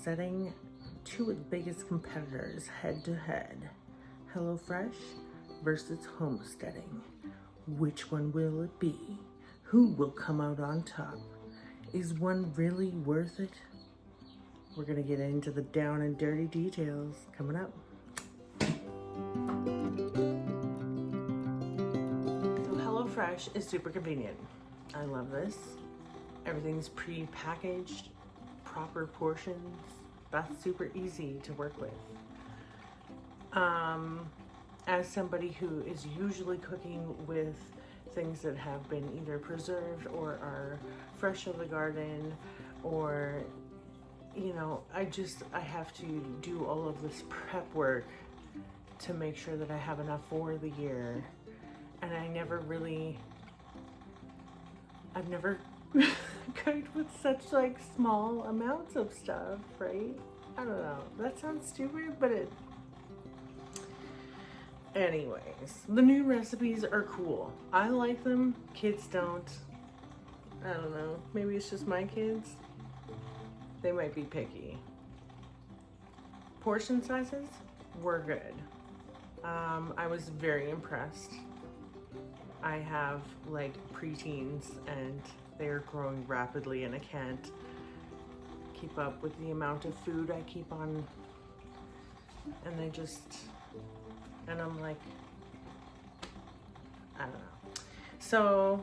setting two of the biggest competitors head to head. HelloFresh versus homesteading. Which one will it be? Who will come out on top? Is one really worth it? We're gonna get into the down and dirty details coming up. So HelloFresh is super convenient. I love this. Everything's pre-packaged, proper portions. That's super easy to work with. As somebody who is usually cooking with things that have been either preserved or are fresh of the garden, or, you know, I have to do all of this prep work to make sure that I have enough for the year. And I've never cooked with such like small amounts of stuff, right? I don't know. That sounds stupid, but anyways, the new recipes are cool. I like them. Kids don't. I don't know. Maybe it's just my kids. They might be picky. Portion sizes were good. I was very impressed. I have like preteens and they're growing rapidly and I can't keep up with the amount of food I keep on, and I'm like, I don't know. So,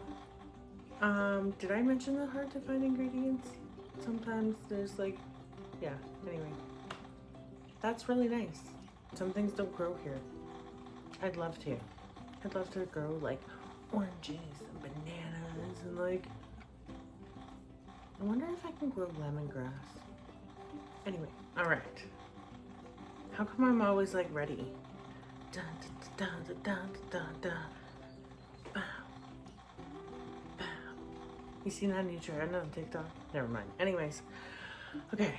did I mention the hard to find ingredients? Sometimes there's like, yeah, anyway. That's really nice. Some things don't grow here. I'd love to. I'd love to grow like oranges and bananas and like, I wonder if I can grow lemongrass. Anyway, all right. How come I'm always like ready? Dun, dun, dun, dun, dun, dun, dun. Bow. Bow. You seen that new trend on TikTok? Never mind. Anyways, okay.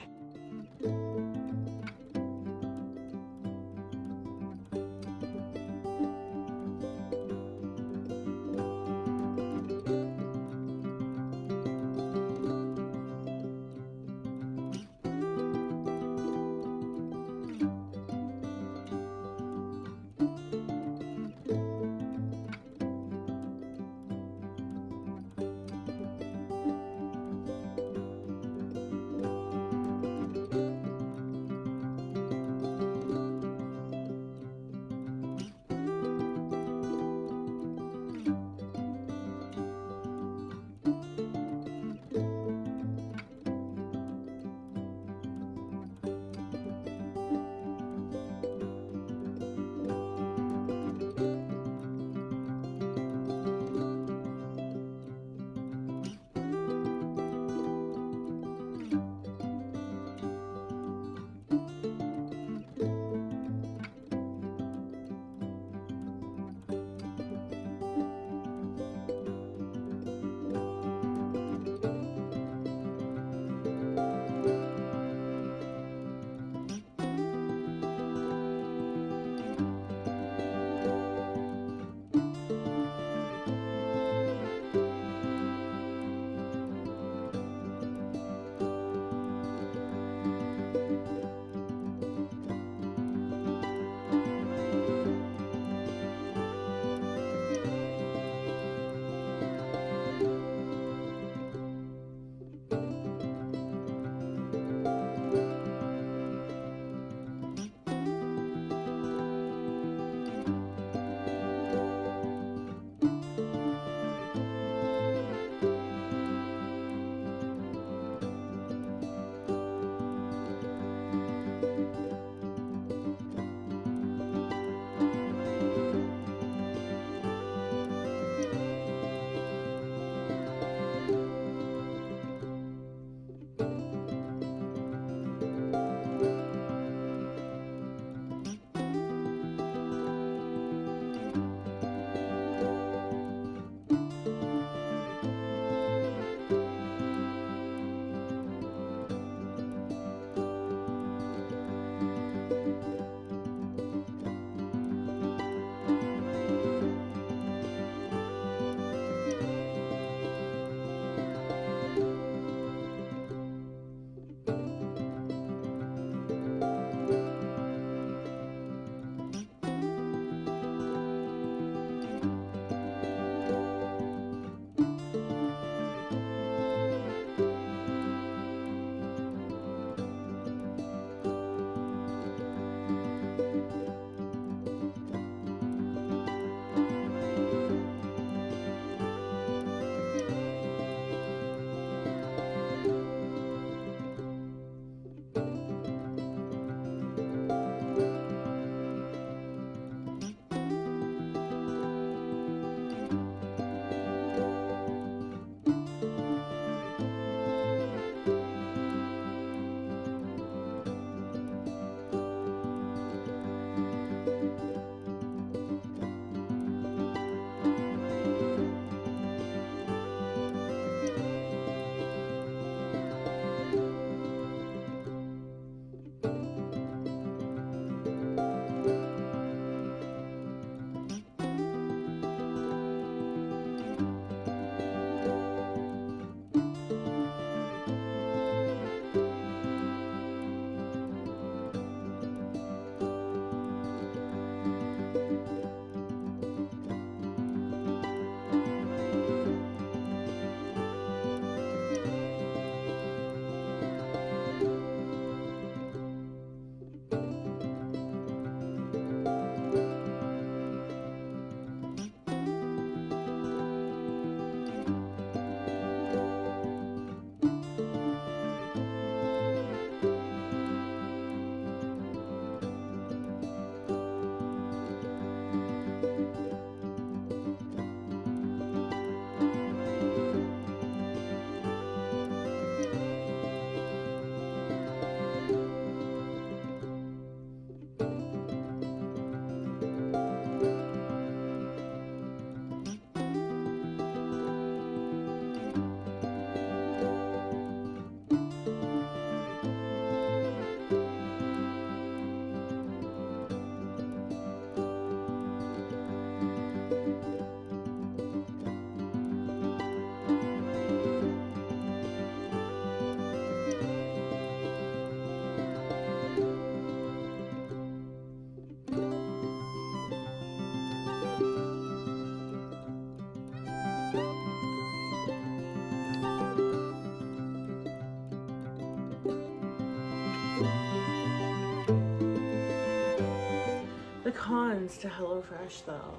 The cons to HelloFresh though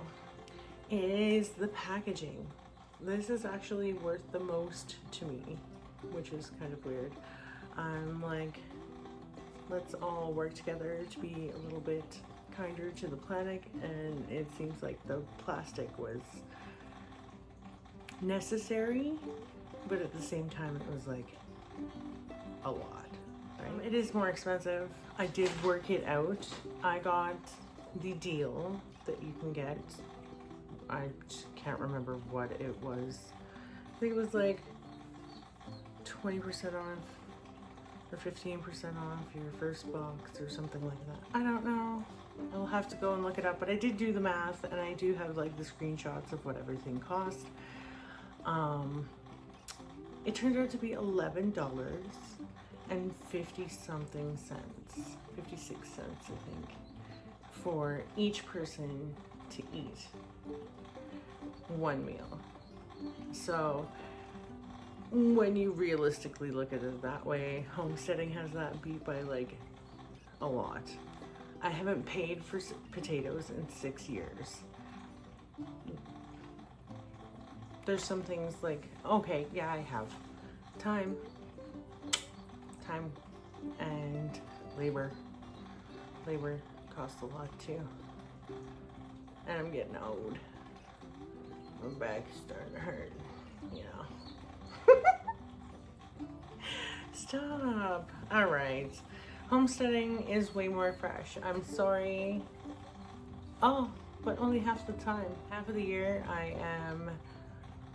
is the packaging. This is actually worth the most to me, which is kind of weird. I'm like, let's all work together to be a little bit kinder to the planet, and it seems like the plastic was necessary, but at the same time it was like a lot, right? It is more expensive. I did work it out. I got the deal that you can get. I just can't remember what it was. I think it was like 20% off or 15% off your first box or something like that. I don't know. I'll have to go and look it up, but I did do the math, and I do have like the screenshots of what everything cost. It turned out to be $11 and 50 something cents, 56 cents I think, for each person to eat one meal. So when you realistically look at it that way, homesteading has that beat by like a lot. I haven't paid for potatoes in 6 years. There's some things like, okay, yeah, I have time and labor. Labor costs a lot too. And I'm getting old. My back is starting to hurt, you know. Stop. All right. Homesteading is way more fresh. I'm sorry. Oh, but only half the time. Half of the year I am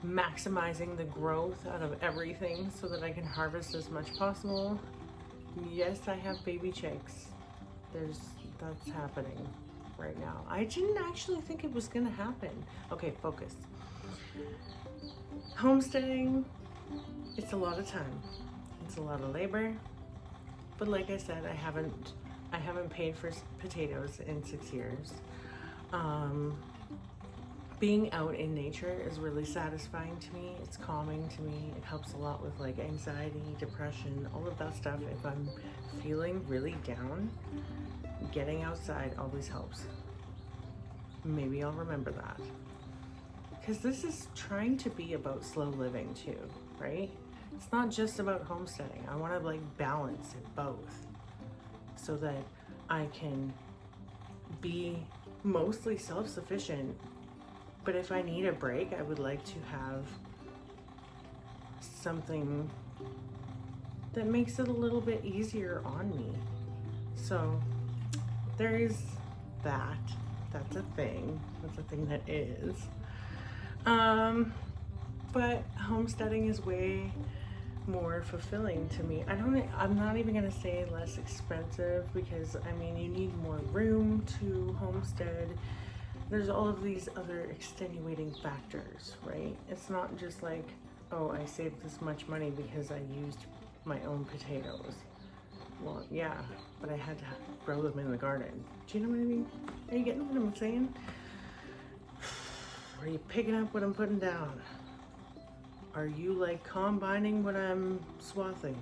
maximizing the growth out of everything so that I can harvest as much possible. Yes, I have baby chicks. That's happening right now. I didn't actually think it was gonna happen. Okay, focus. Homesteading, it's a lot of time. It's a lot of labor. But like I said, I haven't paid for potatoes in 6 years. Being out in nature is really satisfying to me. It's calming to me. It helps a lot with like anxiety, depression, all of that stuff. If I'm feeling really down, getting outside always helps. Maybe I'll remember that. Because this is trying to be about slow living too, right? It's not just about homesteading. I want to like balance it both so that I can be mostly self-sufficient. But if I need a break, I would like to have something that makes it a little bit easier on me. So there is that. That's a thing. That's a thing that is. But homesteading is way more fulfilling to me. I'm not even gonna say less expensive, because I mean, you need more room to homestead. There's all of these other extenuating factors, right? It's not just like, oh, I saved this much money because I used my own potatoes. Well, yeah, but I had to grow them in the garden. Do you know what I mean? Are you getting what I'm saying? Are you picking up what I'm putting down? Are you like combining what I'm swathing?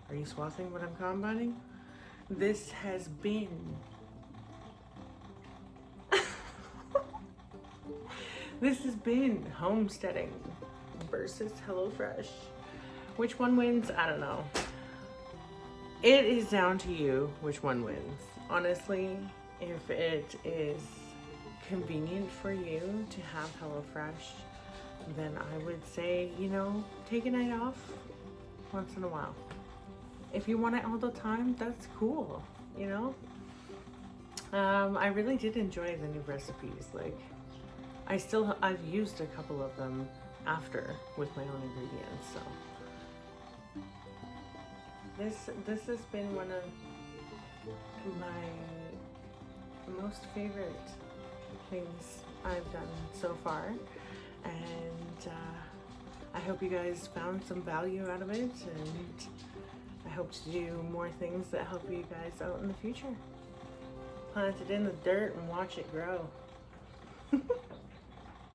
Are you swathing what I'm combining? This has been homesteading versus HelloFresh. Which one wins? I don't know. It is down to you which one wins. Honestly, if it is convenient for you to have HelloFresh, then I would say, you know, take a night off once in a while. If you want it all the time, that's cool, you know? I really did enjoy the new recipes. Like, I've used a couple of them after with my own ingredients, so. This has been one of my most favorite things I've done so far, and I hope you guys found some value out of it, and I hope to do more things that help you guys out in the future. Plant it in the dirt and watch it grow.